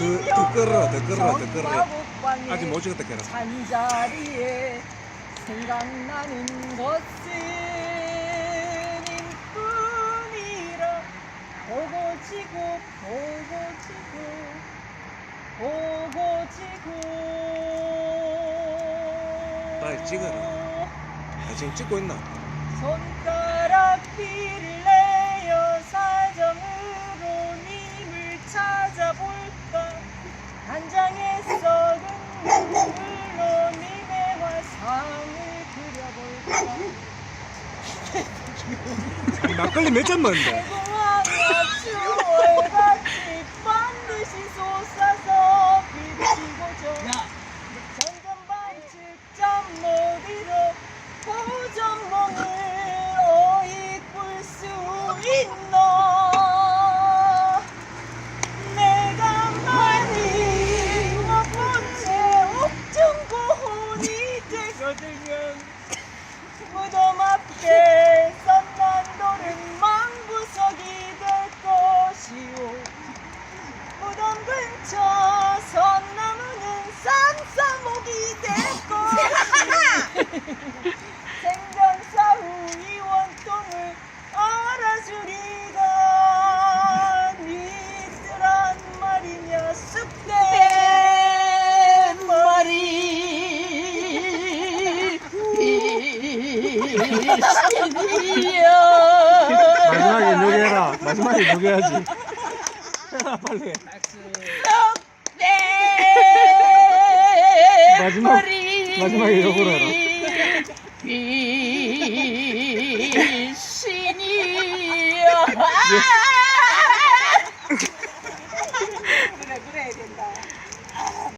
더 끌어라, 더 끌어라, 더 끌어라. 정과복방에 아직 못 찍었다, 걔는. 잔자리에 생각나는 것은 님뿐이라. 보고 지고 보고 지고 보고 지고. 빨리 찍어라. 나 지금 찍고 있나? 손가락질을 내어 사정으로 님을 찾아볼까. 한 장의 썩은 눈물로 님의 화상을 그려볼까. 막걸리 몇 잔 먹는데? 대공황과 추월같이 반드시 솟아서 비치고저 전전반측 못이로 고전몽을 어이 꿀수 있노. 내가 많이 못본 채 옥중고혼이 되거든요. 무덤 앞에 선난돌은 망부석이 될 것이오. 무덤 근처 선나무는 쌈싸목이 될 것이오. 생전사 후 이 원통을 알아주리가 니들란 말이냐. 쑥된 말이 마지막에 녹여라. 마지막에 녹여야지. 해라, 빨리. 마지막에 욕을 해라. 그래 그래야 된다.